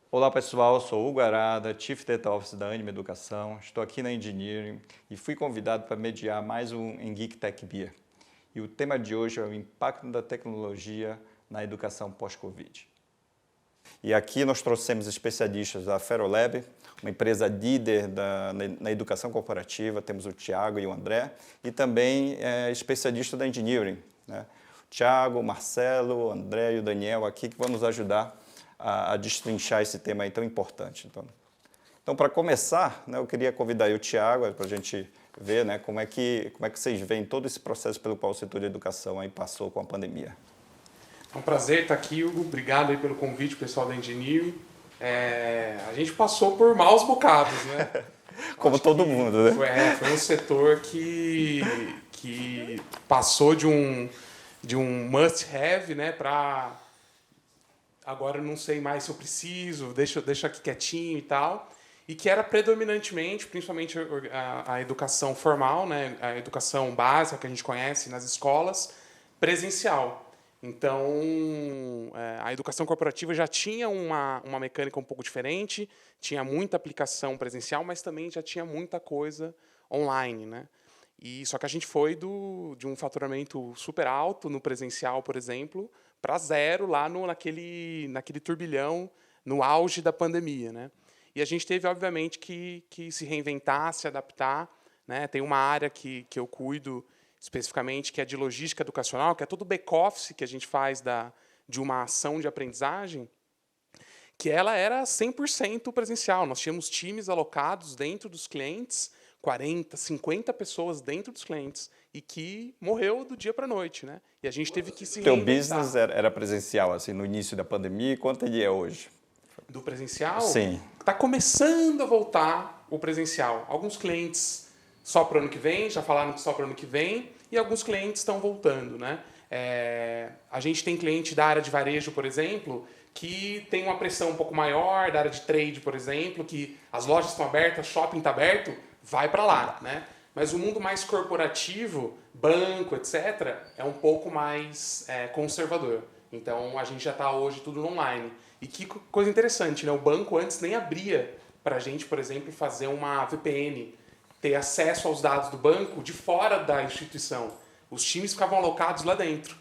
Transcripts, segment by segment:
Olá pessoal, sou Hugo Arada, Chief Data Officer da Anima Educação. Estou aqui na Engineering e fui convidado para mediar mais um Geek Tech Beer. E o tema de hoje é o impacto da tecnologia na educação pós-Covid. E aqui nós trouxemos especialistas da Ferolab, uma empresa líder na educação corporativa. Temos o Thiago e o André, e também especialista da Engineering, né? O Thiago, o Marcelo, o André e o Daniel aqui que vão nos ajudar a destrinchar esse tema aí tão importante. Então para começar, né, eu queria convidar aí o Thiago para a gente ver, né, como é que vocês veem todo esse processo pelo qual o setor de educação aí passou com a pandemia. É um prazer estar aqui, Hugo. Obrigado aí pelo convite, pessoal da Engineering. A gente passou por maus bocados, né? Como todo mundo, né? Foi um setor que passou de um must-have, né, para agora não sei mais se eu preciso, deixa aqui quietinho e tal, e que era predominantemente, principalmente a educação formal, né, a educação básica que a gente conhece nas escolas, presencial. Então, a educação corporativa já tinha uma mecânica um pouco diferente, tinha muita aplicação presencial, mas também já tinha muita coisa online, né? Só que a gente foi de um faturamento super alto no presencial, por exemplo, para zero lá naquele turbilhão, no auge da pandemia, né? E a gente teve, obviamente, que se reinventar, se adaptar, né? Tem uma área que eu cuido especificamente, que é de logística educacional, que é todo o back-office que a gente faz de uma ação de aprendizagem, que ela era 100% presencial. Nós tínhamos times alocados dentro dos clientes, 40, 50 pessoas dentro dos clientes, e que morreu do dia para a noite, né? E a gente teve que se reinventar. Teu business era presencial, assim, no início da pandemia, e quanto ele é hoje? Do presencial? Sim. Está começando a voltar o presencial. Alguns clientes só para o ano que vem, já falaram que só para o ano que vem, e alguns clientes estão voltando, né? A gente tem cliente da área de varejo, por exemplo, que tem uma pressão um pouco maior, da área de trade, por exemplo, que as lojas estão abertas, shopping está aberto, vai para lá, né? Mas o mundo mais corporativo, banco, etc., é um pouco mais conservador. Então, a gente já está hoje tudo no online. E que coisa interessante, né? O banco antes nem abria para a gente, por exemplo, fazer uma VPN, ter acesso aos dados do banco de fora da instituição. Os times ficavam alocados lá dentro.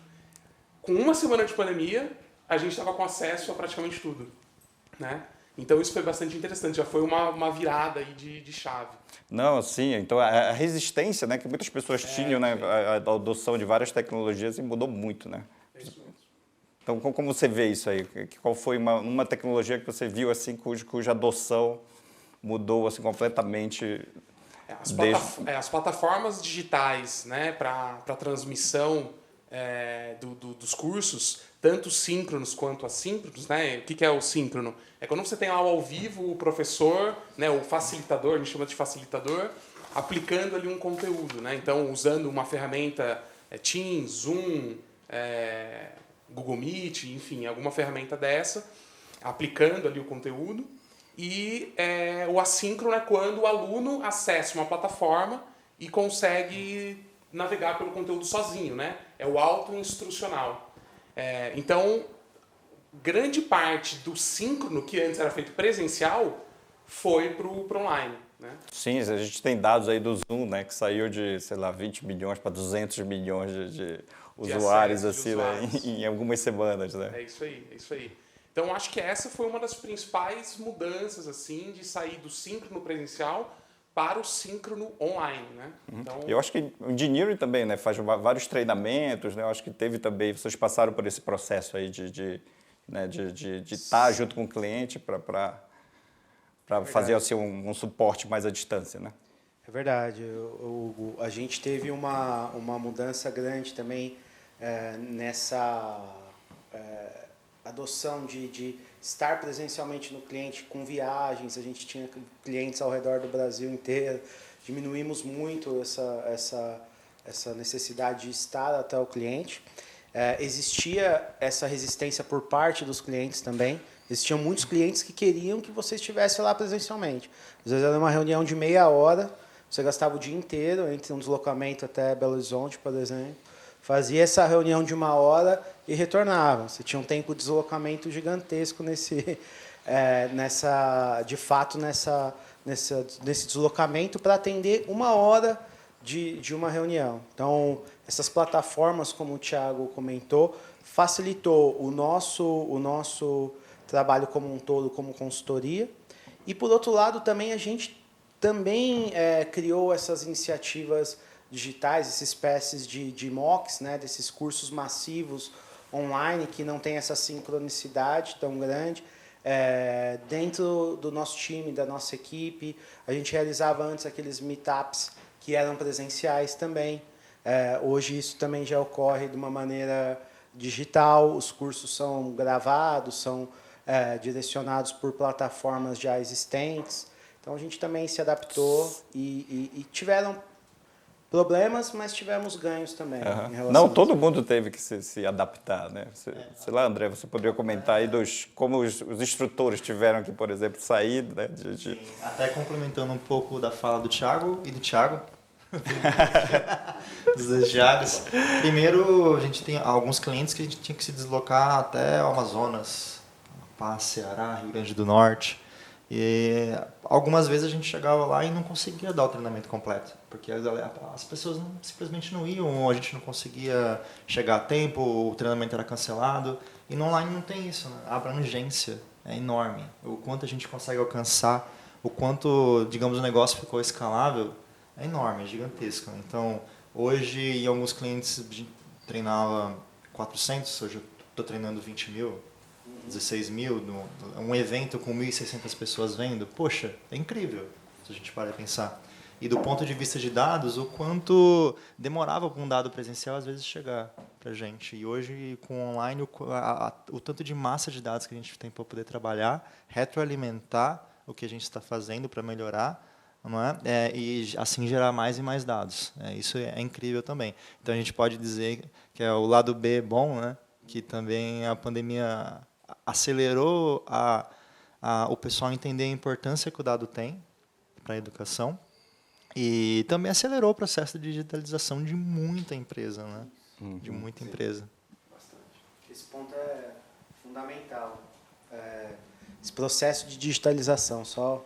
Com uma semana de pandemia, a gente estava com acesso a praticamente tudo, né? Então isso foi bastante interessante, já foi uma virada aí de chave. Não, sim, então a resistência, né, que muitas pessoas tinham, né, a adoção de várias tecnologias, e mudou muito, né? É isso mesmo. Então, como você vê isso aí? Qual foi uma tecnologia que você viu assim cuja adoção mudou assim completamente? As plataformas digitais, né, para transmissão dos cursos, tanto síncronos quanto assíncronos, né? O que é o síncrono? É quando você tem aula ao vivo, o professor, né, o facilitador, a gente chama de facilitador, aplicando ali um conteúdo, né? Então, usando uma ferramenta Teams, Zoom, Google Meet, enfim, alguma ferramenta dessa, aplicando ali o conteúdo. E o assíncrono é quando o aluno acessa uma plataforma e consegue navegar pelo conteúdo sozinho, né? É o auto-instrucional. Então, grande parte do síncrono, que antes era feito presencial, foi para o online, né? Sim, a gente tem dados aí do Zoom, né, que saiu de, sei lá, 20 milhões para 200 milhões de usuários, assim, usuários. Né, em algumas semanas, né? É isso aí. Então, acho que essa foi uma das principais mudanças, assim, de sair do síncrono presencial para o síncrono online, né? Então, Eu acho que o Engineering também, né, faz vários treinamentos, né? Eu acho que teve também, vocês passaram por esse processo aí de estar junto com o cliente para fazer assim, um suporte mais à distância, né? É verdade. A gente teve uma mudança grande também nessa adoção de estar presencialmente no cliente com viagens. A gente tinha clientes ao redor do Brasil inteiro. Diminuímos muito essa necessidade de estar até o cliente. Existia essa resistência por parte dos clientes também. Existiam muitos clientes que queriam que você estivesse lá presencialmente. Às vezes era uma reunião de meia hora, você gastava o dia inteiro, entre um deslocamento até Belo Horizonte, por exemplo, fazia essa reunião de uma hora e retornava. Você tinha um tempo de deslocamento gigantesco nesse deslocamento para atender 1 hora de uma reunião. Então, essas plataformas, como o Thiago comentou, facilitou o nosso trabalho como um todo, como consultoria. E, por outro lado, também a gente também criou essas iniciativas digitais, essas espécies de MOOCs, né, desses cursos massivos online que não tem essa sincronicidade tão grande. Dentro do nosso time, da nossa equipe, a gente realizava antes aqueles meetups que eram presenciais também. Hoje isso também já ocorre de uma maneira digital, os cursos são gravados, são direcionados por plataformas já existentes. Então, a gente também se adaptou e tiveram problemas, mas tivemos ganhos também. Em relação Não, a todo mundo teve que se adaptar, né? Sei lá, André, você poderia comentar aí como os instrutores tiveram que, por exemplo, sair, né? Sim, até complementando um pouco da fala do Thiago e do Thiago, dos dois Thiagos. Primeiro, a gente tem alguns clientes que a gente tinha que se deslocar até o Amazonas, Paz, Ceará, Rio Grande do Norte. E algumas vezes a gente chegava lá e não conseguia dar o treinamento completo, porque as pessoas simplesmente não iam, a gente não conseguia chegar a tempo, o treinamento era cancelado. E no online não tem isso, né? A abrangência é enorme. O quanto a gente consegue alcançar, o quanto, digamos, o negócio ficou escalável, é enorme, é gigantesco. Então, hoje, em alguns clientes, a gente treinava 400, hoje eu estou treinando 20 mil. 16 mil, um evento com 1.600 pessoas vendo, poxa, é incrível, se a gente parar para pensar. E do ponto de vista de dados, o quanto demorava para um dado presencial às vezes chegar para a gente. E hoje, com online, o tanto de massa de dados que a gente tem para poder trabalhar, retroalimentar o que a gente está fazendo para melhorar, não é? E assim gerar mais e mais dados. Isso é incrível também. Então a gente pode dizer que é o lado B bom, né? Que também a pandemia acelerou o pessoal entender a importância que o dado tem para a educação e também acelerou o processo de digitalização de muita empresa, né? De muita empresa. Esse ponto é fundamental. Esse processo de digitalização, só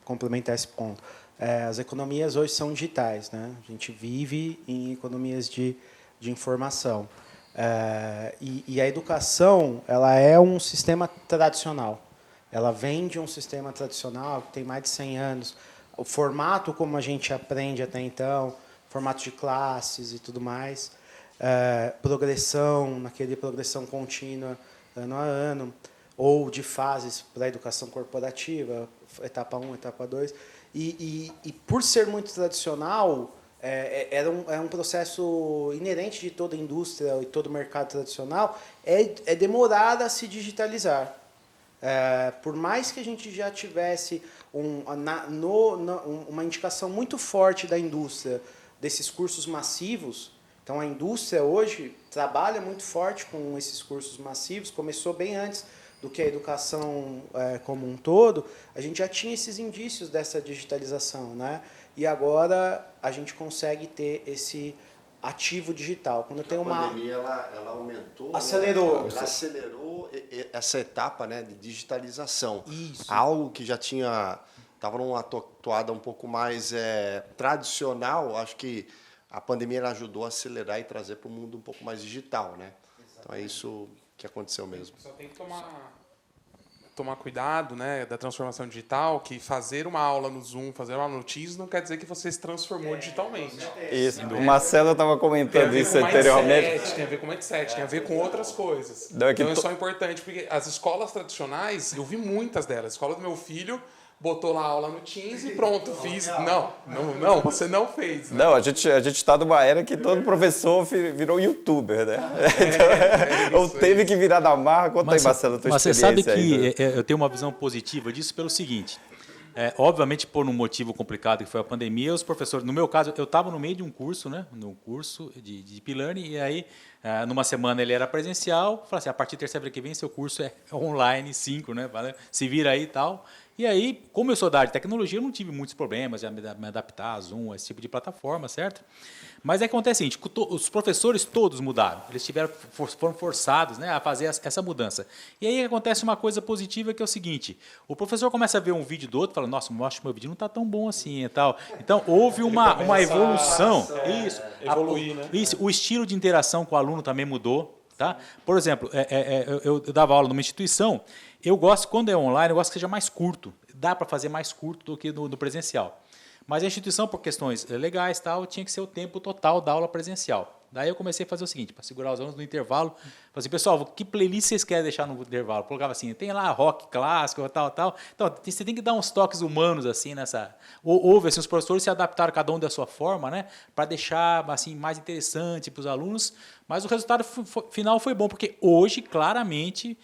complementar esse ponto. As economias hoje são digitais, né? A gente vive em economias de informação. E a educação, ela é um sistema tradicional. Ela vem de um sistema tradicional que tem mais de 100 anos. O formato como a gente aprende até então, formato de classes e tudo mais, progressão contínua, ano a ano, ou de fases para a educação corporativa, etapa 1, etapa 2. E por ser muito tradicional, é um processo inerente de toda a indústria e todo o mercado tradicional, é demorar a se digitalizar. Por mais que a gente já tivesse uma indicação muito forte da indústria desses cursos massivos, então a indústria hoje trabalha muito forte com esses cursos massivos, começou bem antes do que a educação como um todo, a gente já tinha esses indícios dessa digitalização, né? E agora a gente consegue ter esse ativo digital. Quando tem a pandemia ela aumentou, acelerou, né? Ela acelerou essa etapa, né, de digitalização. Isso. Algo que já estava numa toada um pouco mais tradicional. Acho que a pandemia ela ajudou a acelerar e trazer para o mundo um pouco mais digital, né? Exatamente. Então é isso que aconteceu mesmo. Só tem que tomar cuidado, né, da transformação digital, que fazer uma aula no Zoom, fazer uma aula no Teams não quer dizer que você se transformou digitalmente. Isso, o Marcelo estava comentando isso anteriormente. Tem a ver com mindset, tem a ver com outras coisas. Então é só importante, porque as escolas tradicionais, eu vi muitas delas. A escola do meu filho botou lá a aula no Teams e pronto, fiz. Não, você não fez. Né? Não, a gente está numa era que todo professor virou youtuber, né? Ou teve que virar da marra. Conta aí, Marcelo, a tua mas experiência. Mas você sabe que eu tenho uma visão positiva disso pelo seguinte. Obviamente, por um motivo complicado que foi a pandemia, os professores... No meu caso, eu estava no meio de um curso, né? No curso de Deep Learning, e aí, numa semana ele era presencial. Falei assim, a partir de terça-feira que vem, seu curso é online 5, né? Se vira aí e tal. E aí, como eu sou da área de tecnologia, eu não tive muitos problemas de me adaptar a Zoom, a esse tipo de plataforma, certo? Mas acontece o seguinte, os professores todos mudaram, eles foram forçados, né, a fazer essa mudança. E aí acontece uma coisa positiva que é o seguinte, o professor começa a ver um vídeo do outro e fala, nossa, eu acho que meu vídeo não está tão bom assim e tal. Então, houve uma evolução. Isso, evoluir, né? Isso, o estilo de interação com o aluno também mudou. Tá? Por exemplo, eu dava aula numa instituição, eu gosto, quando é online, eu gosto que seja mais curto. Dá para fazer mais curto do que no presencial. Mas a instituição, por questões legais, tal, tinha que ser o tempo total da aula presencial. Daí eu comecei a fazer o seguinte, para segurar os alunos no intervalo, falei assim, pessoal, que playlist vocês querem deixar no intervalo? Eu colocava assim, tem lá rock clássico, tal, tal. Então, você tem que dar uns toques humanos assim nessa. Houve assim, os professores se adaptaram cada um da sua forma, né, para deixar assim mais interessante para os alunos. Mas o resultado final foi bom, porque hoje, claramente,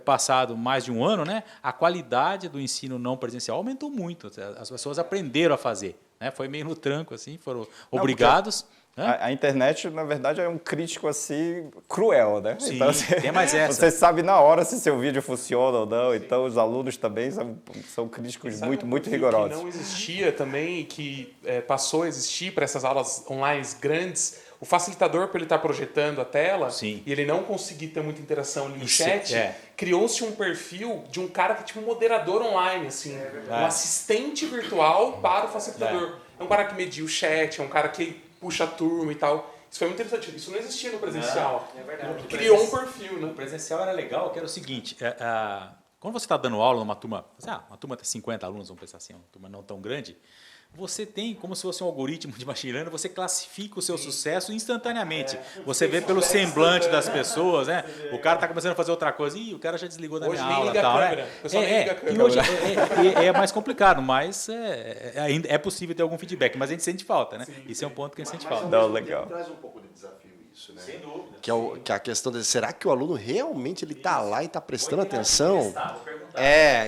passado mais de um ano, né, a qualidade do ensino não presencial aumentou muito. As pessoas aprenderam a fazer. Né, foi meio no tranco, assim, foram obrigados. A internet, na verdade, é um crítico assim cruel, né? Sim, então, tem mais essa. Você sabe na hora se seu vídeo funciona ou não. Então, os alunos também são críticos muito rigorosos. Que não existia também, que passou a existir para essas aulas online grandes, o facilitador, para ele estar projetando a tela, Sim. e ele não conseguir ter muita interação no chat, criou-se um perfil de um cara que é tipo um moderador online, assim, um assistente virtual para o facilitador. É um cara que media o chat, é um cara que puxa a turma e tal. Isso foi muito interessante. Isso não existia no presencial. É verdade. Criou um perfil, né? O presencial era legal, que era o seguinte, quando você está dando aula numa turma, uma turma tem 50 alunos, vamos pensar assim, uma turma não tão grande, você tem, como se fosse um algoritmo de machine learning, você classifica o seu sucesso instantaneamente. Você vê pelo semblante das pessoas, né? O cara está começando a fazer outra coisa, o cara já desligou da Hoje minha nem aula. liga Tal, a câmera. né? O pessoal nem liga a câmera. E hoje é mais complicado, mas ainda é possível ter algum feedback, mas a gente sente falta, né? Isso é um ponto que a gente sente falta. Não, legal. Traz um pouco de desafio isso, né? Sem dúvida. Que é a questão de será que o aluno realmente ele está lá e está prestando atenção?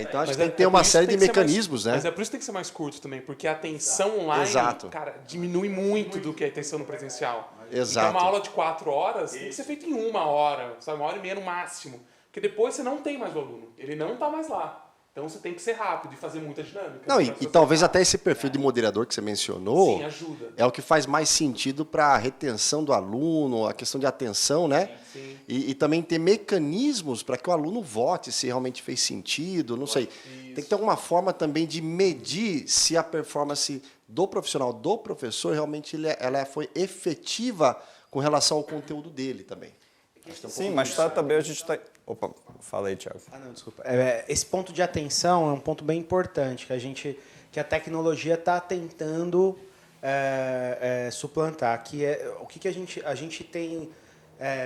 Então acho que tem que ter uma série de mecanismos, né? Mas é por isso que tem que ser mais curto também, porque a atenção online, cara, diminui muito do que a atenção no presencial. Exato. Então uma aula de 4 horas tem que ser feita em 1 hora, sabe? 1h30 no máximo. Porque depois você não tem mais o aluno, ele não está mais lá. Então você tem que ser rápido e fazer muita dinâmica. Não, e talvez até esse perfil de moderador que você mencionou, sim, ajuda. É o que faz mais sentido para a retenção do aluno, a questão de atenção, né? Sim. E também ter mecanismos para que o aluno vote se realmente fez sentido, não sei. Isso. Tem que ter alguma forma também de medir se a performance do profissional, do professor, realmente ela foi efetiva com relação ao conteúdo dele também. Sim, mas também a gente está... Opa, fala aí, Thiago. Não, desculpa. Esse ponto de atenção é um ponto bem importante, que a tecnologia está tentando suplantar. O que a gente tem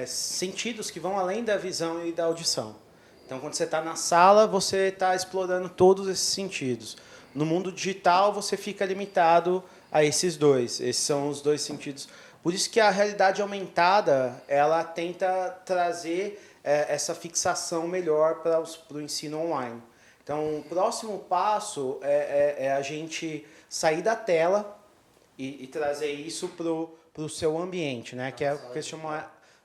sentidos que vão além da visão e da audição. Então, quando você está na sala, você está explorando todos esses sentidos. No mundo digital, você fica limitado a esses dois. Esses são os dois sentidos. Por isso que a realidade aumentada, ela tenta trazer essa fixação melhor para o ensino online. Então, o próximo passo é a gente sair da tela e trazer isso para o seu ambiente, né? Que é o que eles chamam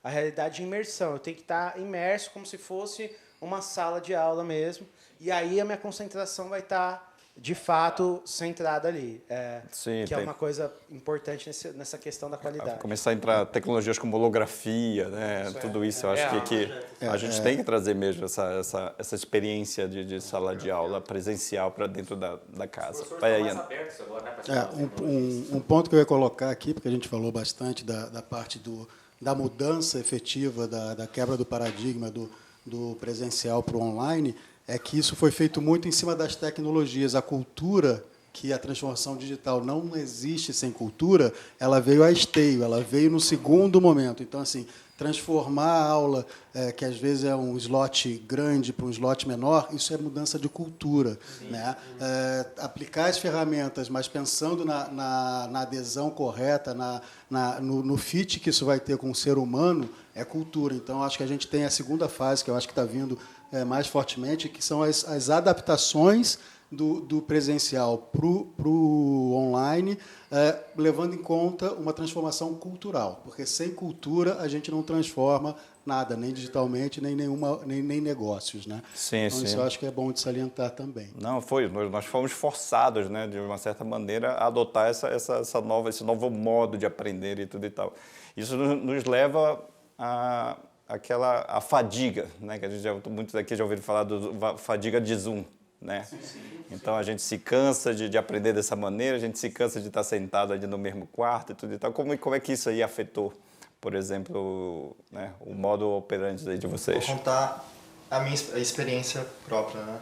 a realidade de imersão. Eu tenho que estar imerso como se fosse uma sala de aula mesmo, e aí a minha concentração vai estar de fato centrada ali, Sim, que é uma coisa importante nessa questão da qualidade. Começar a entrar tecnologias como holografia, né? Tudo isso, eu acho que a gente tem que trazer mesmo essa experiência de sala de aula presencial para dentro da casa. Vai aí, Ana. Um ponto que eu ia colocar aqui, porque a gente falou bastante da parte da mudança efetiva, da quebra do paradigma do presencial para o online, é que isso foi feito muito em cima das tecnologias. A cultura, que a transformação digital não existe sem cultura, ela veio a esteio, ela veio no segundo momento. Então, assim, transformar a aula, que às vezes é um slot grande para um slot menor, isso é mudança de cultura. Né? Aplicar as ferramentas, mas pensando na adesão correta, no fit que isso vai ter com o ser humano, é cultura. Então, acho que a gente tem a segunda fase, que eu acho que está vindo mais fortemente, que são as adaptações do presencial para o online, levando em conta uma transformação cultural, porque sem cultura a gente não transforma nada, nem digitalmente, nem negócios, né? Sim, Então, isso sim. eu acho que é bom de salientar também. Não, nós fomos forçados, né, de uma certa maneira, a adotar esse novo modo de aprender e tudo e tal. Isso nos leva a fadiga, né, que a gente muitos aqui já ouviram falar da fadiga de Zoom, né? Então a gente se cansa de aprender dessa maneira, a gente se cansa de estar sentado ali no mesmo quarto e tudo e tal. Como é que isso aí afetou, por exemplo, né, o modo operandi aí de vocês? Vou contar a minha experiência própria, né?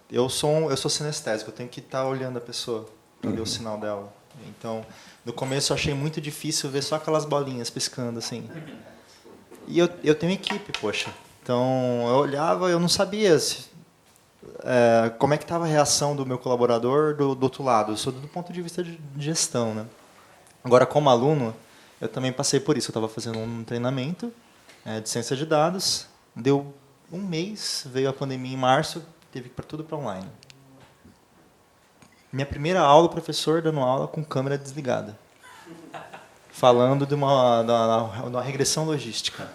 Eu sou sinestésico, eu tenho que estar olhando a pessoa para ver o sinal dela. Então, no começo eu achei muito difícil ver só aquelas bolinhas piscando assim. E eu tenho equipe, poxa. Então, eu olhava, eu não sabia como é que estava a reação do meu colaborador do outro lado. Eu sou do ponto de vista de gestão, né? Agora, como aluno, eu também passei por isso. Eu estava fazendo um treinamento de ciência de dados. Deu um mês, veio a pandemia em março, teve tudo para online. Minha primeira aula, o professor dando aula com câmera desligada. Falando de uma regressão logística.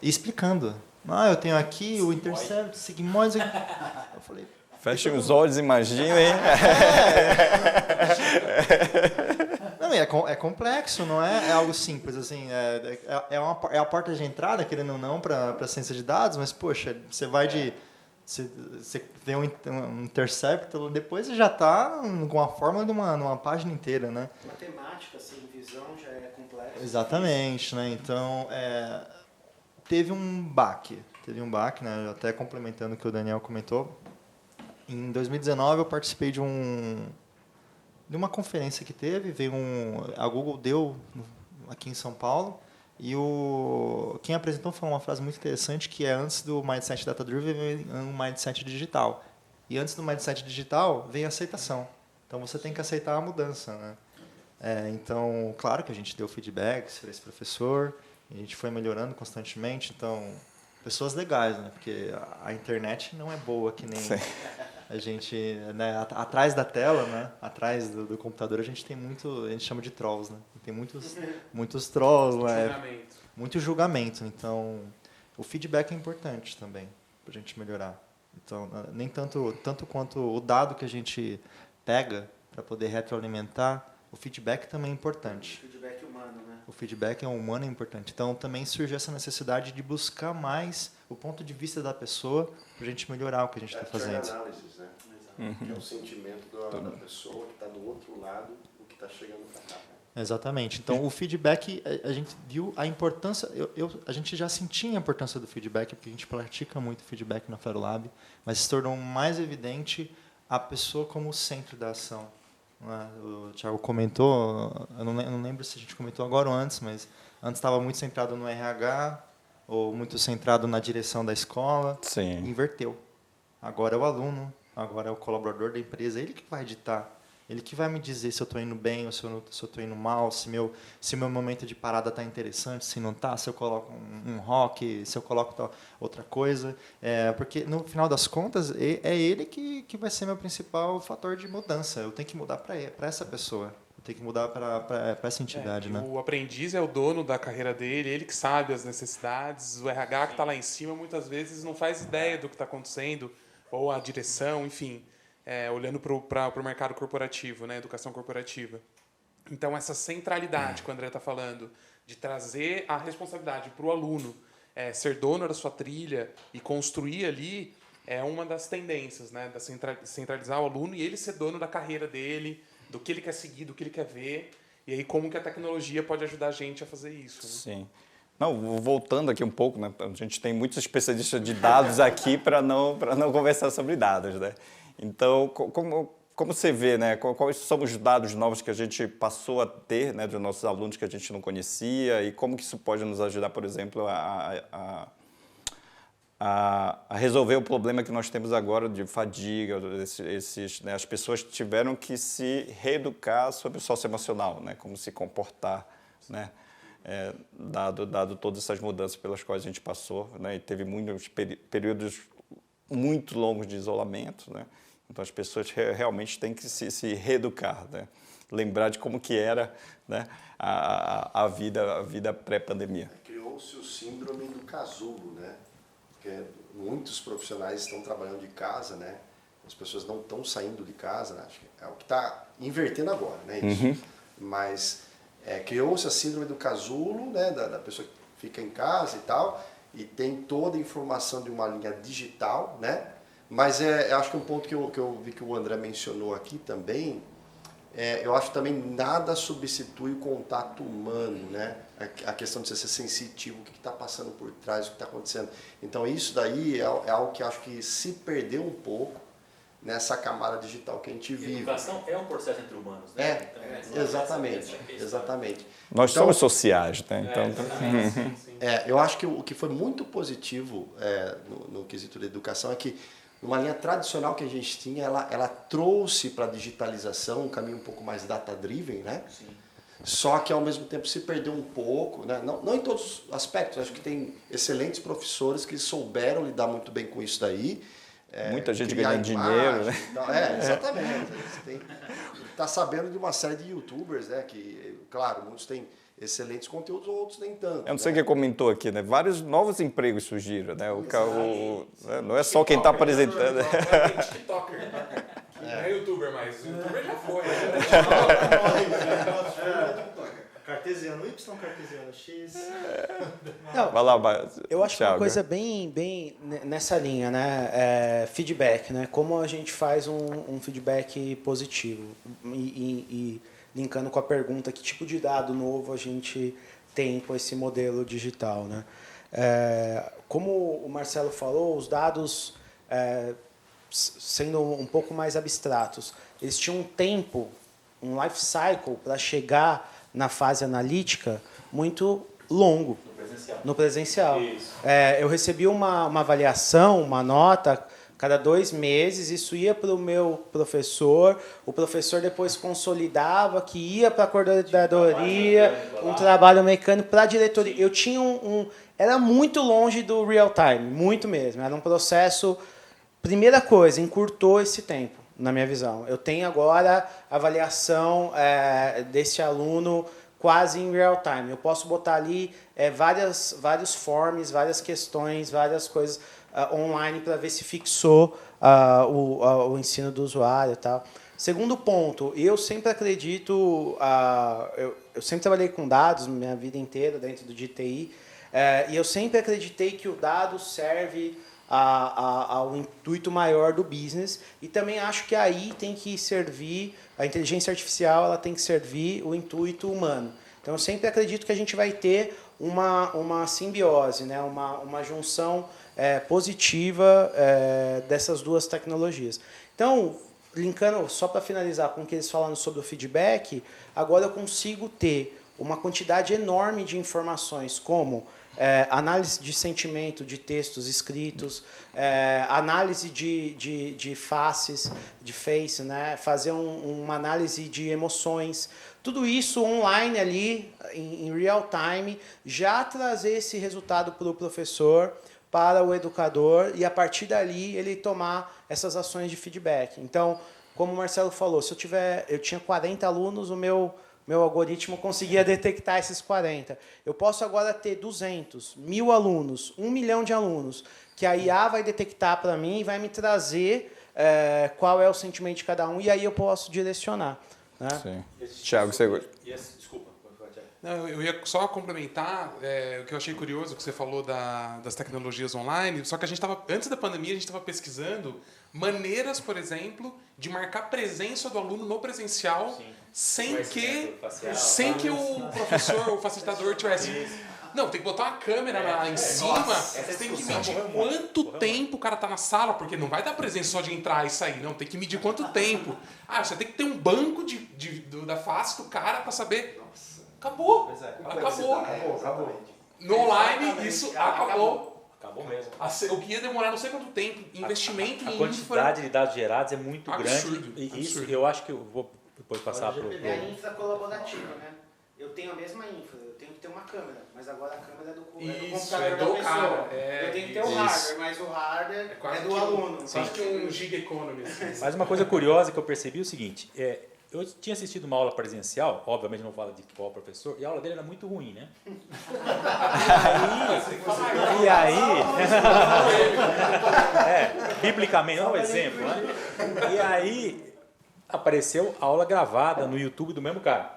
E explicando. Eu tenho aqui o intercept, sigmoides. Eu falei... Fechem os olhos, imaginem. Não, é complexo, não é algo simples. Assim, é a porta de entrada, querendo ou não, para a ciência de dados, mas, poxa, você vai de... Você tem um intercept, depois você já está com a forma de uma página inteira, né? Matemática, sem visão, já é complexo. Exatamente, né? Então, teve um baque, né? Até complementando o que o Daniel comentou. Em 2019, eu participei de uma conferência que teve, a Google deu aqui em São Paulo, e quem apresentou falou uma frase muito interessante, que é antes do mindset data-driven vem um mindset digital. E antes do mindset digital vem a aceitação. Então, você tem que aceitar a mudança, né? Então, claro que a gente deu feedbacks para esse professor, a gente foi melhorando constantemente. Então, pessoas legais, né? Porque a internet não é boa que nem... Sim. A gente, né, atrás da tela, né, atrás do computador, a gente chama de trolls, né? Tem muitos trolls, né? Muito julgamento. Então, o feedback é importante também para a gente melhorar. Então, nem tanto quanto o dado que a gente pega para poder retroalimentar, o feedback também é importante. O feedback humano, né? O feedback humano é importante. Então, também surge essa necessidade de buscar mais o ponto de vista da pessoa para a gente melhorar o que a gente está fazendo. Análise, né? Que é o sentimento da pessoa que está do outro lado, o que está chegando para cá. Né? Exatamente. Então, o feedback, a gente viu a importância, a gente já sentia a importância do feedback, porque a gente pratica muito feedback na Ferolab, mas se tornou mais evidente a pessoa como o centro da ação. O Thiago comentou, eu não lembro se a gente comentou agora ou antes, mas antes estava muito centrado no RH, ou muito centrado na direção da escola. Sim. Inverteu. Agora é o aluno, agora é o colaborador da empresa, ele que vai editar, ele que vai me dizer se eu estou indo bem ou se eu estou indo mal, se meu momento de parada está interessante, se não está, se eu coloco um rock, se eu coloco outra coisa. Porque, no final das contas, é ele que vai ser meu principal fator de mudança. Eu tenho que mudar para essa pessoa. Eu tenho que mudar para essa entidade. Né? O aprendiz é o dono da carreira dele, ele que sabe as necessidades. O RH que está lá em cima, muitas vezes, não faz ideia do que está acontecendo, ou a direção, enfim, olhando para o mercado corporativo, né, educação corporativa. Então, essa centralidade que o André está falando, de trazer a responsabilidade para o aluno, ser dono da sua trilha e construir ali, é uma das tendências, né, da centralizar o aluno e ele ser dono da carreira dele, do que ele quer seguir, do que ele quer ver, e aí como que a tecnologia pode ajudar a gente a fazer isso. Né? Sim. Não, voltando aqui um pouco, né? A gente tem muitos especialistas de dados aqui para não conversar sobre dados, né? Então, como você vê, né? Quais são os dados novos que a gente passou a ter, né, dos nossos alunos que a gente não conhecia e como que isso pode nos ajudar, por exemplo, a resolver o problema que nós temos agora de fadiga, né? As pessoas tiveram que se reeducar sobre o socioemocional, né? Como se comportar, né? Dado todas essas mudanças pelas quais a gente passou, né? E teve muitos períodos muito longos de isolamento, né? Então as pessoas realmente têm que se reeducar, né? Lembrar de como que era, né, a vida pré-pandemia. Criou criou-se o síndrome do casulo, né? Porque muitos profissionais estão trabalhando de casa, né? As pessoas não estão saindo de casa, né? Acho que é o que está invertendo agora, né? Isso. Mas criou-se a síndrome do casulo, né? Da pessoa que fica em casa e tal, e tem toda a informação de uma linha digital, né? Mas eu acho que um ponto que eu vi que o André mencionou aqui também, eu acho que também nada substitui o contato humano, né? A questão de você ser sensitivo, o que está passando por trás, o que está acontecendo. Então isso daí é algo que acho que se perdeu um pouco nessa camada digital que a gente vive. Educação é um processo entre humanos, né? Exatamente, exatamente. Nós Então, somos sociais, né? Então, eu acho que o que foi muito positivo no quesito da educação é que uma linha tradicional que a gente tinha, ela trouxe para a digitalização um caminho um pouco mais data-driven, né? Sim. Só que ao mesmo tempo se perdeu um pouco, né? Não em todos os aspectos, acho que tem excelentes professores que souberam lidar muito bem com isso daí. Muita gente criar ganhando imagem, dinheiro, né? então, exatamente. Você está sabendo de uma série de youtubers, né? Que, claro, muitos têm excelentes conteúdos, outros nem tanto. Eu não sei quem comentou aqui, né? Vários novos empregos surgiram, né? Não é só quem está apresentando. Tem TikToker. Não é youtuber, mas youtuber já foi. Cartesiano Y, cartesiano X. Não, Vai lá, eu acho que é uma Thiago. coisa bem nessa linha, né? Feedback, né? Como a gente faz um feedback positivo. E linkando com a pergunta, que tipo de dado novo a gente tem com esse modelo digital, né? Como o Marcelo falou, os dados, sendo um pouco mais abstratos, eles tinham um tempo, um life cycle para chegar na fase analítica muito longo. No presencial. Eu recebi uma avaliação, uma nota, cada 2 meses, isso ia para o meu professor, o professor depois consolidava, que ia para a coordenadoria, um trabalho mecânico para a diretoria. Eu tinha era muito longe do real time, muito mesmo. Era um processo, primeira coisa, encurtou esse tempo, na minha visão. Eu tenho agora a avaliação desse aluno quase em real time. Eu posso botar ali vários forms, várias questões, várias coisas online para ver se fixou o ensino do usuário e tal. Segundo ponto, eu sempre acredito, eu sempre trabalhei com dados minha vida inteira dentro do TI, e eu sempre acreditei que o dado serve ao intuito maior do business, e também acho que aí tem que servir, a inteligência artificial ela tem que servir o intuito humano. Então eu sempre acredito que a gente vai ter uma simbiose, né? uma junção positiva dessas duas tecnologias. Então, linkando, só para finalizar com o que eles falaram sobre o feedback, agora eu consigo ter uma quantidade enorme de informações, como análise de sentimento de textos escritos, análise de faces, de face, né? Fazer uma análise de emoções, tudo isso online ali, em real time, já trazer esse resultado para o professor, para o educador, e a partir dali ele tomar essas ações de feedback. Então, como o Marcelo falou, se eu tinha 40 alunos, o meu algoritmo conseguia detectar esses 40. Eu posso agora ter 200, 1.000 alunos, 1 milhão de alunos, que a IA vai detectar para mim e vai me trazer qual é o sentimento de cada um, e aí eu posso direcionar. Né? Sim. Thiago, você... Desculpa. Não, eu ia só complementar o que eu achei curioso, que você falou das tecnologias online, só que antes da pandemia, a gente estava pesquisando maneiras, por exemplo, de marcar presença do aluno no presencial, sem que o professor, o facilitador tivesse... Não, tem que botar uma câmera em cima, você tem que medir quanto tempo o cara tá na sala, porque não vai dar presença só de entrar e sair, não, tem que medir quanto tempo. Você tem que ter um banco da face do cara para saber... Acabou. Acabou. No online, isso acabou. Acabou mesmo. O que ia demorar não sei quanto tempo, investimento a em quantidade de dados gerados é muito absurdo, grande. E isso absurdo. eu acho que eu vou depois passar para o... É a infra colaborativa, né? Eu tenho a mesma infra, eu tenho que ter uma câmera, mas agora a câmera é do computador da pessoa. Eu tenho que ter o hardware, mas o hardware é do aluno. Quase que um gig economy. Mas uma coisa curiosa que eu percebi é o seguinte, eu tinha assistido uma aula presencial, obviamente não falo de qual professor, e a aula dele era muito ruim, né? E aí biblicamente, é um exemplo, né? E aí apareceu a aula gravada no YouTube do mesmo cara.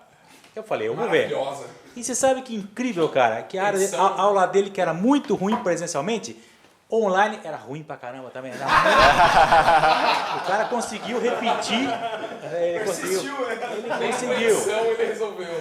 Eu falei, eu vou ver. Maravilhosa. E você sabe que incrível, cara, que a aula dele, que era muito ruim presencialmente, online era ruim pra caramba também. Era ruim. O cara conseguiu repetir. Ele conseguiu. Ele resolveu.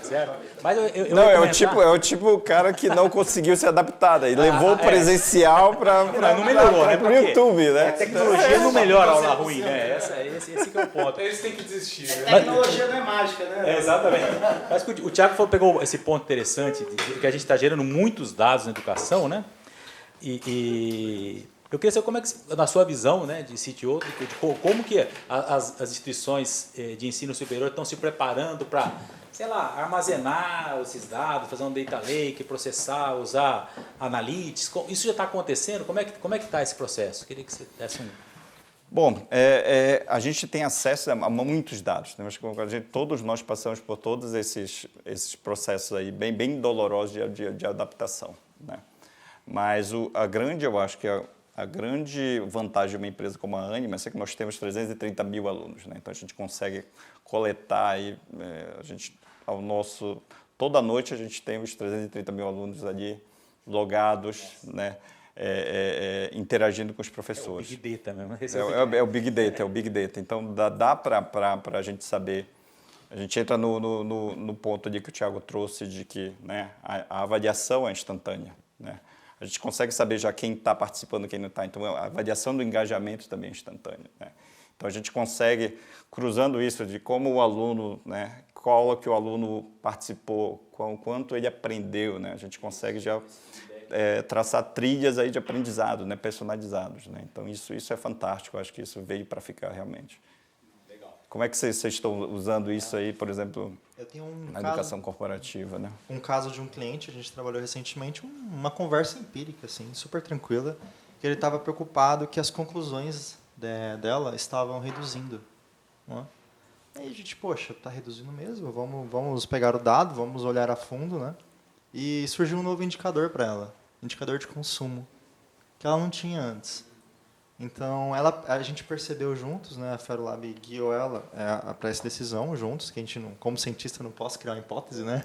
Certo? Mas eu Não, ia é comentar- o tipo cara que não conseguiu se adaptar. Daí levou o presencial para não melhorou, né? o Porque YouTube, né? A tecnologia não melhora a aula ruim, né? Esse que é o ponto. Eles têm que desistir. Né? Tecnologia não é mágica, né? Exatamente. Mas o Thiago pegou esse ponto interessante, de que a gente está gerando muitos dados na educação, né? E eu queria saber como é que, na sua visão, né, de CTO, como que as instituições de ensino superior estão se preparando para, sei lá, armazenar esses dados, fazer um data lake, processar, usar analytics. Isso já está acontecendo? Como é que está esse processo? Eu queria que você desse um... Bom, a gente tem acesso a muitos dados. Né? Todos nós passamos por todos esses processos aí bem dolorosos de adaptação, né? Mas eu acho que a grande vantagem de uma empresa como a Anima é que nós temos 330 mil alunos, né? Então a gente consegue coletar aí, toda noite a gente tem os 330 mil alunos ali logados, né? Interagindo com os professores. É o Big Data mesmo. É o Big Data. Então dá para a gente saber. A gente entra no ponto ali que o Thiago trouxe de que, né, a avaliação é instantânea, né? A gente consegue saber já quem está participando e quem não está. Então, a avaliação do engajamento também é instantânea, né? Então, a gente consegue, cruzando isso de como o aluno, né, qual que o aluno participou, quanto ele aprendeu, né? A gente consegue já traçar trilhas aí de aprendizado, né, personalizados, né? Então, isso é fantástico. Eu acho que isso veio para ficar realmente. Como é que vocês estão usando isso aí, por exemplo, Eu tenho na educação corporativa, né? Um caso de um cliente, a gente trabalhou recentemente, uma conversa empírica, assim, super tranquila, que ele estava preocupado que as conclusões dela estavam reduzindo. Não é? Aí a gente, poxa, está reduzindo mesmo, vamos pegar o dado, vamos olhar a fundo, né? E surgiu um novo indicador para ela, indicador de consumo, que ela não tinha antes. Então, a gente percebeu juntos, né, a Ferolab guiou ela para essa decisão juntos, que a gente, como cientista, não posso criar uma hipótese, né?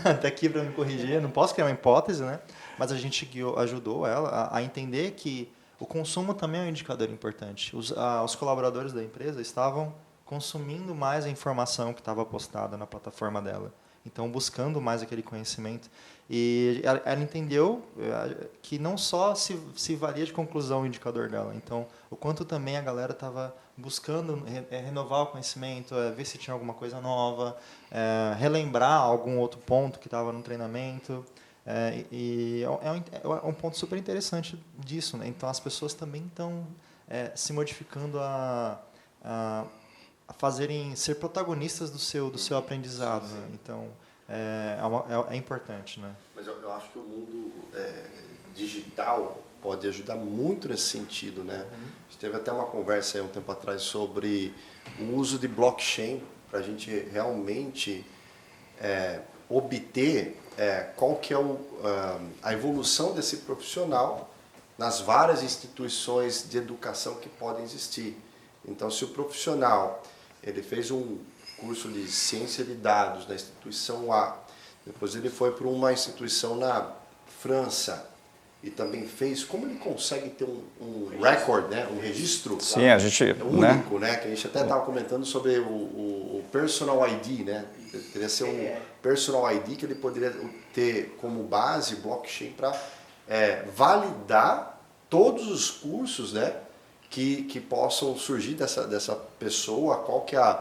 Até aqui para me corrigir, não posso criar uma hipótese, né? Mas a gente ajudou ela a entender que o consumo também é um indicador importante. Os colaboradores da empresa estavam consumindo mais a informação que estava postada na plataforma dela. Então, buscando mais aquele conhecimento. E ela entendeu que não só se valia de conclusão o indicador dela. Então, o quanto também a galera estava buscando renovar o conhecimento, ver se tinha alguma coisa nova, relembrar algum outro ponto que estava no treinamento. É um ponto super interessante disso, né? Então, as pessoas também estão se modificando a ser protagonistas do seu aprendizado. Né? Então, é importante, né? Mas eu acho que o mundo digital pode ajudar muito nesse sentido, né? A gente teve até uma conversa aí um tempo atrás sobre o uso de blockchain para a gente realmente obter qual que é a evolução desse profissional nas várias instituições de educação que podem existir. Então, se o profissional ele fez um curso de ciência de dados na instituição A, depois ele foi para uma instituição na França e também fez, como ele consegue ter um record, né, um registro? Sim, a gente, único, né, que a gente até estava comentando sobre o personal ID, né? Teria ser um personal ID que ele poderia ter como base blockchain para validar todos os cursos, né, que possam surgir dessa pessoa, qual que é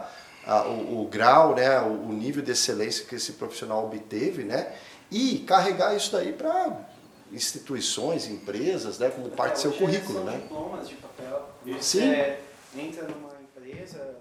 o grau, né, o nível de excelência que esse profissional obteve, né, e carregar isso daí para instituições, empresas, né, como parte do seu currículo, né? Diplomas de papel. Sim. Entra numa empresa,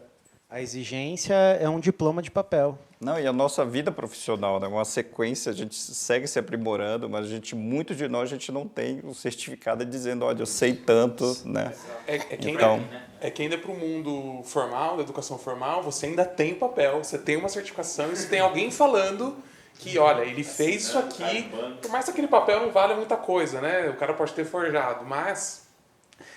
A exigência é um diploma de papel. Não, e a nossa vida profissional, né? Uma sequência, a gente segue se aprimorando, mas muitos de nós, a gente não tem um certificado dizendo, olha, eu sei tanto, né? É que ainda para o mundo formal, da educação formal, você ainda tem o papel, você tem uma certificação e você tem alguém falando que, olha, ele fez isso aqui, por mais que aquele papel não vale muita coisa, né? O cara pode ter forjado, mas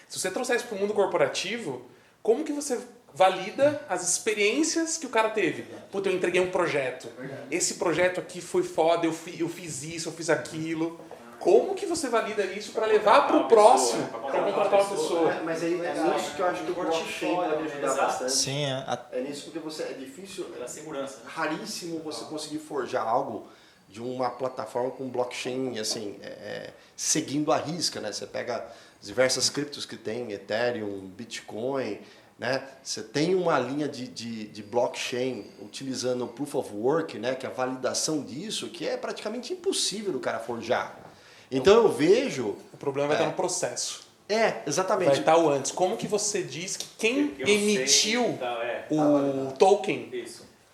se você trouxer isso para o mundo corporativo, como que você valida as experiências que o cara teve? Puta, eu entreguei um projeto. Esse projeto aqui foi foda, eu fiz isso, eu fiz aquilo. Como que você valida isso para levar para o próximo, para contratar uma pessoa? Mas é nisso que eu acho que o blockchain pode ajudar bastante. Sim, É nisso porque é difícil, Pela segurança. raríssimo você conseguir forjar algo de uma plataforma com blockchain, assim, seguindo a risca, né? Você pega as diversas criptos que tem, Ethereum, Bitcoin, né? Você tem uma linha de blockchain utilizando o Proof of Work, né? Que é a validação disso, que é praticamente impossível do cara forjar. Então eu vejo... O problema vai estar no processo. Exatamente. Vai estar o antes. Como que você diz que quem emitiu o token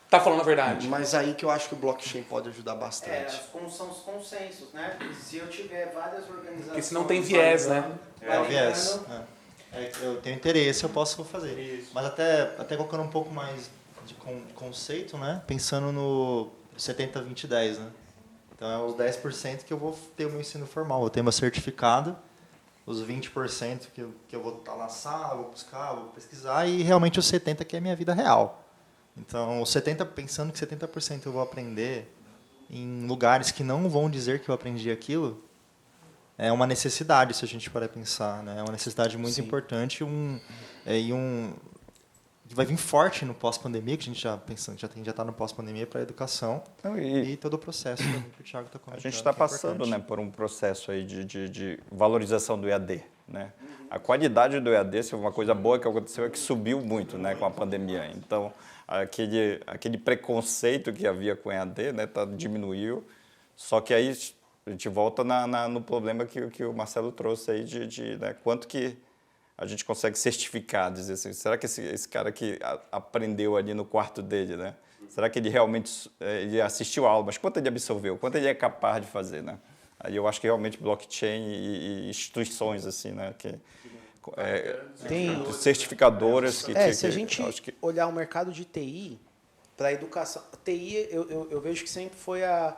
está falando a verdade? Mas aí que eu acho que o blockchain pode ajudar bastante. São os consensos, né? Se eu tiver várias organizações... Porque senão tem viés, né? É o viés. Eu tenho interesse, eu posso fazer. Isso. Mas até colocando um pouco mais de conceito, né? Pensando no 70-20-10, né? Então é os 10% que eu vou ter o meu ensino formal, eu tenho meu certificado, os 20% que eu vou estar na sala, vou buscar, vou pesquisar, e realmente os 70% que é a minha vida real. Então, os 70%, pensando que 70% eu vou aprender em lugares que não vão dizer que eu aprendi aquilo, é uma necessidade, se a gente parar a pensar, né? É uma necessidade muito importante que vai vir forte no pós-pandemia, que a gente já pensando, já está no pós-pandemia para a educação e todo o processo que o Thiago está comentando. A gente está passando, né, por um processo aí de valorização do EAD, né? A qualidade do EAD, se uma coisa boa que aconteceu, é que subiu muito, né, com a pandemia. Então, aquele preconceito que havia com o EAD, né, diminuiu. Só que aí a gente volta no problema que o Marcelo trouxe aí né, quanto que a gente consegue certificar, dizer assim, será que esse cara que aprendeu ali no quarto dele, né? Será que ele realmente ele assistiu a aula, mas quanto ele absorveu, quanto ele é capaz de fazer, né? Aí eu acho que realmente blockchain e instituições assim, né, que Tem certificadoras se a gente olhar o mercado de TI para a educação, TI eu vejo que sempre foi a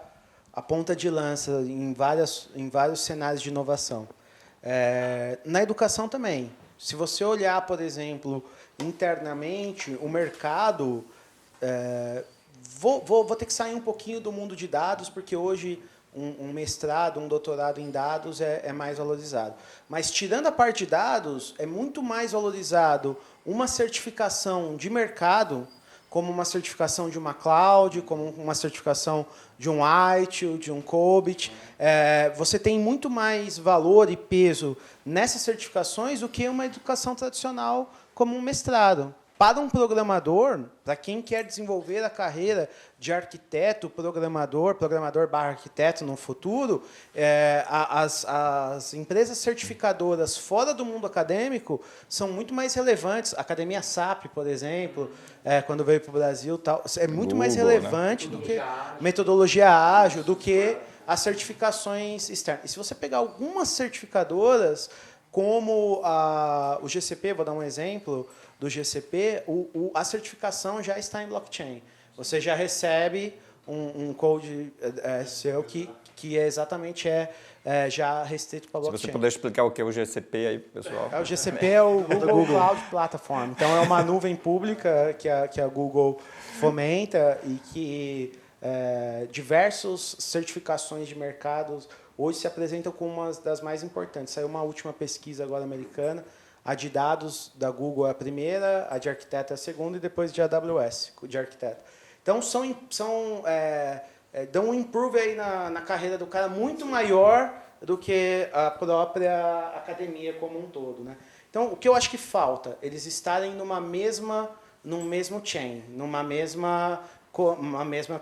ponta de lança em vários cenários de inovação. Na educação também. Se você olhar, por exemplo, internamente, o mercado... Vou ter que sair um pouquinho do mundo de dados, porque hoje um mestrado, um doutorado em dados é mais valorizado. Mas, tirando a parte de dados, é muito mais valorizado uma certificação de mercado, como uma certificação de uma cloud, como uma certificação de um ITIL, de um COBIT. Você tem muito mais valor e peso nessas certificações do que uma educação tradicional como um mestrado. Para um programador, para quem quer desenvolver a carreira de arquiteto, programador/arquiteto no futuro, as empresas certificadoras fora do mundo acadêmico são muito mais relevantes. A Academia SAP, por exemplo, quando veio para o Brasil, é muito Google, mais relevante, né, do que metodologia ágil, do que as certificações externas. E se você pegar algumas certificadoras, como o GCP, vou dar um exemplo do GCP, a certificação já está em blockchain. Você já recebe um code seu que exatamente já restrito para blockchain. Se você puder explicar o que é o GCP aí, pessoal. O GCP é o Google Cloud Platform. Então, é uma nuvem pública que a Google fomenta e que diversas certificações de mercados hoje se apresentam como uma das mais importantes. Saiu uma última pesquisa agora americana. A de dados da Google é a primeira, a de arquiteto é a segunda e depois de AWS, de arquiteto. Então, dão um improve aí na carreira do cara muito maior do que a própria academia como um todo, né? Então, o que eu acho que falta? Eles estarem num mesmo chain, uma mesma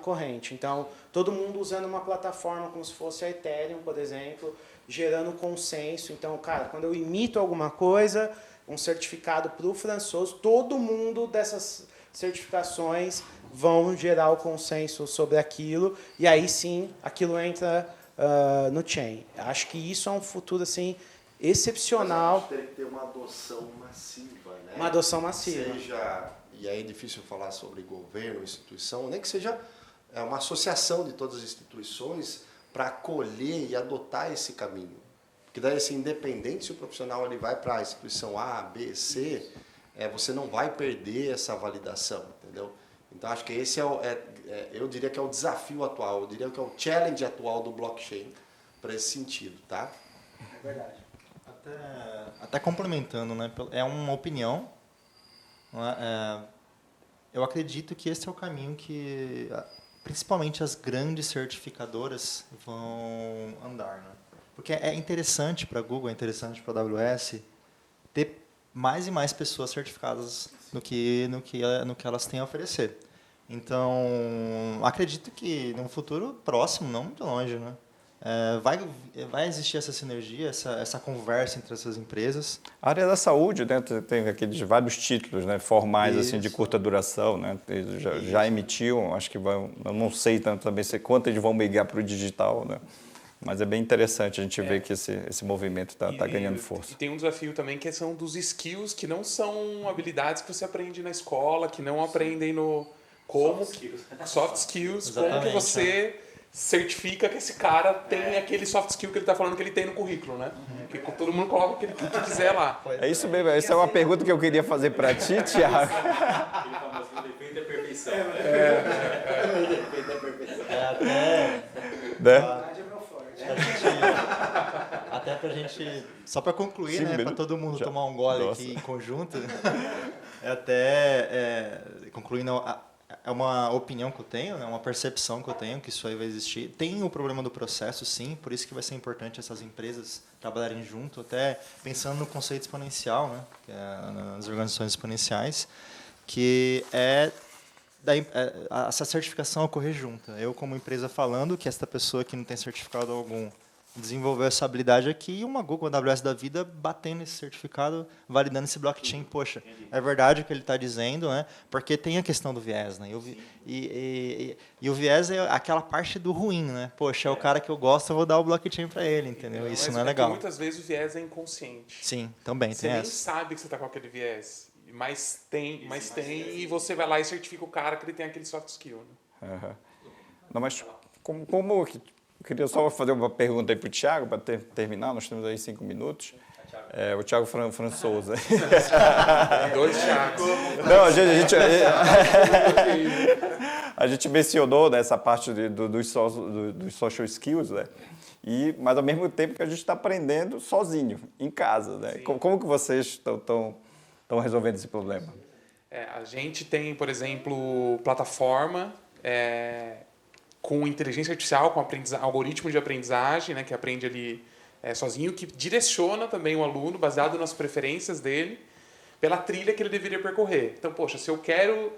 corrente. Então, todo mundo usando uma plataforma como se fosse a Ethereum, por exemplo, gerando consenso. Então, cara, quando eu imito alguma coisa, um certificado para o Françoso, todo mundo certificações vão gerar o consenso sobre aquilo, e aí sim aquilo entra no chain. Acho que isso é um futuro assim, excepcional. Mas a gente teria que ter uma adoção massiva, né? Uma adoção massiva. Seja, e aí é difícil falar sobre governo, instituição, nem que seja uma associação de todas as instituições para acolher e adotar esse caminho. Porque daí, assim, independente se o profissional ele vai para a instituição A, B, C, você não vai perder essa validação, entendeu? Então, acho que esse eu diria que é o desafio atual, eu diria que é o challenge atual do blockchain para esse sentido, tá? É verdade. Até complementando, né? É uma opinião. Eu acredito que esse é o caminho que, principalmente as grandes certificadoras, vão andar, né? Porque é interessante para a Google, é interessante para a AWS ter mais e mais pessoas certificadas no que elas têm a oferecer. Então, acredito que num futuro próximo, não muito longe, né? Vai existir essa sinergia, essa conversa entre essas empresas. A área da saúde, né, tem aqueles vários títulos, né, formais assim, de curta duração, né, já emitiam, acho que eu não sei tanto também quanto eles vão migrar para o digital, né, mas é bem interessante a gente ver que esse movimento está ganhando força. E tem um desafio também que são dos skills, que não são habilidades que você aprende na escola, que não aprendem no... Soft skills. Como que você certifica que esse cara tem aquele soft skill que ele está falando que ele tem no currículo, né? Que todo mundo coloca o que ele quiser lá. É isso mesmo, essa é uma pergunta que eu queria fazer para ti, Thiago. Aquele famoso defeito é perfeição. Até pra gente, só para concluir, né, para todo mundo tomar um gole aqui em conjunto, concluindo, é uma opinião que eu tenho, né, uma percepção que eu tenho que isso aí vai existir. Tem o problema do processo, sim, por isso que vai ser importante essas empresas trabalharem junto, até pensando no conceito exponencial, né, que é nas organizações exponenciais, que essa certificação ocorrer junto. Eu, como empresa, falando que esta pessoa que não tem certificado algum desenvolveu essa habilidade aqui, e uma Google AWS da vida batendo esse certificado, validando esse blockchain. Poxa, é verdade o que ele está dizendo, né? Porque tem a questão do viés, né? E o viés é aquela parte do ruim, né? Poxa, é o cara que eu gosto, eu vou dar o blockchain para ele, entendeu? Isso não é legal. Muitas vezes o viés é inconsciente. Sim, também você tem nem essa. sabe que você está com aquele viés, mas tem, e você vai lá e certifica o cara que ele tem aquele soft skill. Né? Uhum. Não, mas como eu queria só fazer uma pergunta aí para o Thiago, para terminar, nós temos aí 5 minutos. O Thiago Françosa. Dois Thiagos. Não, a gente mencionou nessa parte dos social skills, né? Mas ao mesmo tempo que a gente está aprendendo sozinho, em casa. Né? Como que vocês estão resolvendo esse problema? A gente tem, por exemplo, plataforma com inteligência artificial, com algoritmo de aprendizagem, né, que aprende ali sozinho, que direciona também o aluno, baseado nas preferências dele, pela trilha que ele deveria percorrer. Então, poxa, se eu quero,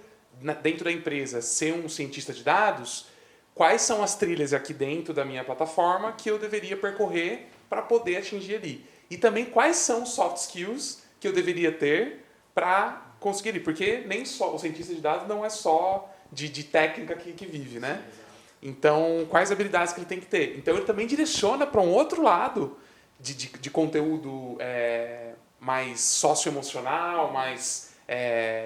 dentro da empresa, ser um cientista de dados, quais são as trilhas aqui dentro da minha plataforma que eu deveria percorrer para poder atingir ali? E também quais são os soft skills que eu deveria ter para conseguir ir? Porque nem só o cientista de dados não é só de técnica que vive, né? Então, quais habilidades que ele tem que ter? Então, ele também direciona para um outro lado de conteúdo mais socioemocional, mais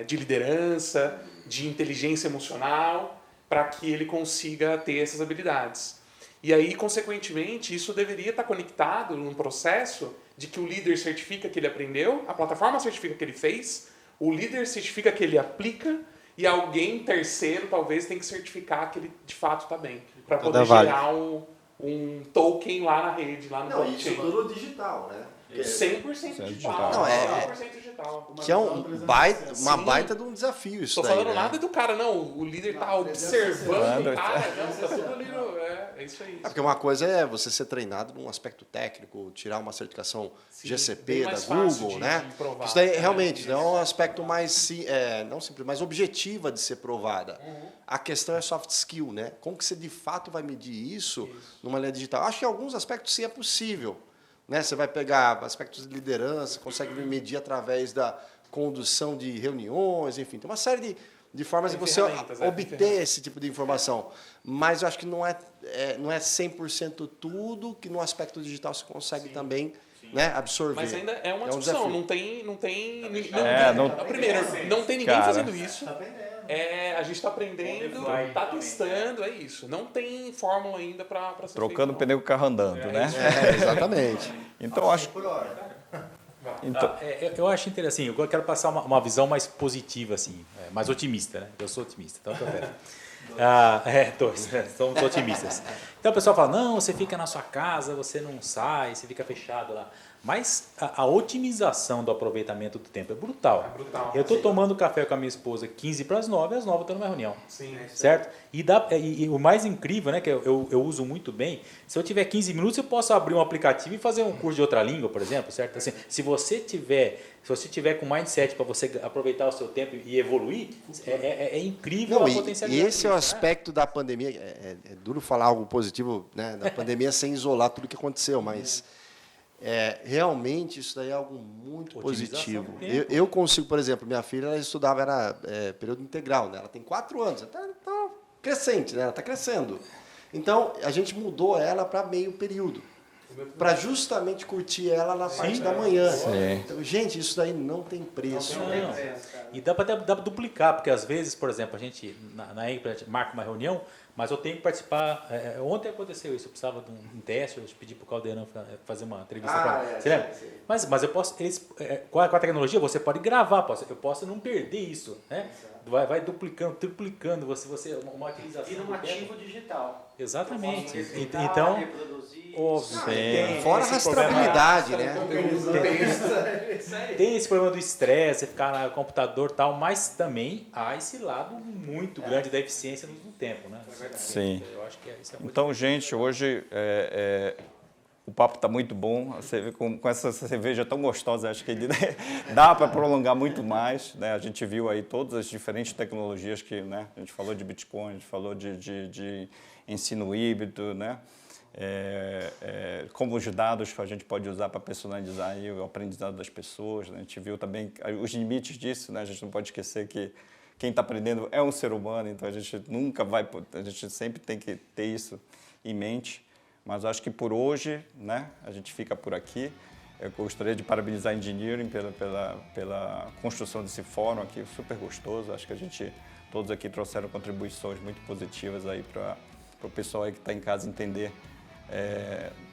de liderança, de inteligência emocional, para que ele consiga ter essas habilidades. E aí, consequentemente, isso deveria estar conectado num processo de que o líder certifica que ele aprendeu, a plataforma certifica que ele fez, o líder certifica que ele aplica, e alguém terceiro talvez tem que certificar que ele de fato está bem, para poder gerar um token lá na rede, lá no blockchain. Isso tudo digital, né? 100% digital. Não, 100% digital. Que é uma baita de um desafio isso. Estou falando nada do cara, não. O líder está observando o cara. Não, está tudo ali. É isso aí. Porque uma coisa é você ser treinado num aspecto técnico, tirar uma certificação GCP da Google, né? Provar, isso daí realmente é um aspecto mais, não simples, mais objetiva de ser provada. A questão é soft skill, né? Como que você de fato vai medir isso numa linha digital? Acho que em alguns aspectos sim é possível. Né? Você vai pegar aspectos de liderança, consegue medir através da condução de reuniões, enfim, tem uma série de formas de Tem você ferramentas, obter esse tipo de informação. Mas eu acho que não é 100% tudo que no aspecto digital você consegue também, né, absorver. Mas ainda é uma um discussão, desafio. Primeiro, não tem ninguém Cara. fazendo isso. A gente está aprendendo, está testando, é isso. Não tem fórmula ainda para ser Trocando feito, pneu com o carro andando, né? Exatamente. Então, acho então, Eu acho interessante, eu quero passar uma visão mais positiva, assim, mais otimista, né? Eu sou otimista, então tô somos otimistas. Então o pessoal fala, não, você fica na sua casa, você não sai, você fica fechado lá. Mas a otimização do aproveitamento do tempo é brutal. Eu estou tomando café com a minha esposa 15 para as 9, às 9 eu estou numa reunião. Sim. Certo? E o mais incrível, né, que eu uso muito bem, se eu tiver 15 minutos, eu posso abrir um aplicativo e fazer um curso de outra língua, por exemplo, certo? Assim, se você tiver com mindset para você aproveitar o seu tempo e evoluir, é incrível Não, a e potencialidade. esse é o disso, né? aspecto da pandemia. É duro falar algo positivo, né, da pandemia sem isolar tudo que aconteceu, mas realmente isso daí é algo muito Otimização positivo. do tempo. Eu consigo, por exemplo, minha filha ela estudava, era período integral, né? Ela tem 4 anos, ela está crescente, né? Ela está crescendo. Então, a gente mudou ela para meio período, para justamente curtir ela na parte da manhã. Sim. Então, gente, isso daí não tem preço. Não. E dá para duplicar, porque às vezes, por exemplo, a gente na EMPRA marca uma reunião, mas eu tenho que participar. Ontem aconteceu isso, eu precisava de um teste, eu pedi para o Caldeirão fazer uma entrevista para ele. Você lembra? Mas eu posso. Com a tecnologia, você pode gravar, eu posso não perder isso. Né? Vai duplicando, triplicando, uma utilização. Vira um ativo digital. Exatamente. Eu posso revisitar, Então, reproduzir. óbvio, Fora a esse problema- rastreabilidade, né? Tem esse problema do estresse, você ficar no computador e tal, mas também há esse lado muito grande da eficiência no tempo, né? Sim. Eu acho que isso é muito Então, gente, hoje o papo está muito bom. Você vê com essa cerveja tão gostosa, acho que dá para prolongar muito mais. Né? A gente viu aí todas as diferentes tecnologias que, né? A gente falou de Bitcoin, a gente falou de ensino híbrido, né? Como os dados a gente pode usar para personalizar aí o aprendizado das pessoas. Né? A gente viu também os limites disso, né? A gente não pode esquecer que quem está aprendendo é um ser humano, então a gente a gente sempre tem que ter isso em mente. Mas acho que por hoje, né, a gente fica por aqui. Eu gostaria de parabenizar a Engineering pela construção desse fórum aqui, super gostoso. Acho que todos aqui trouxeram contribuições muito positivas aí para o pessoal aí que está em casa entender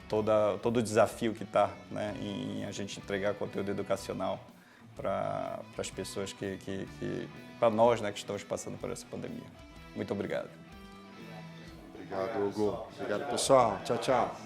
todo o desafio que está, né, em a gente entregar conteúdo educacional para as pessoas para nós, né, que estamos passando por essa pandemia. Muito obrigado. Obrigado, Hugo. Obrigado, pessoal. Tchau, tchau.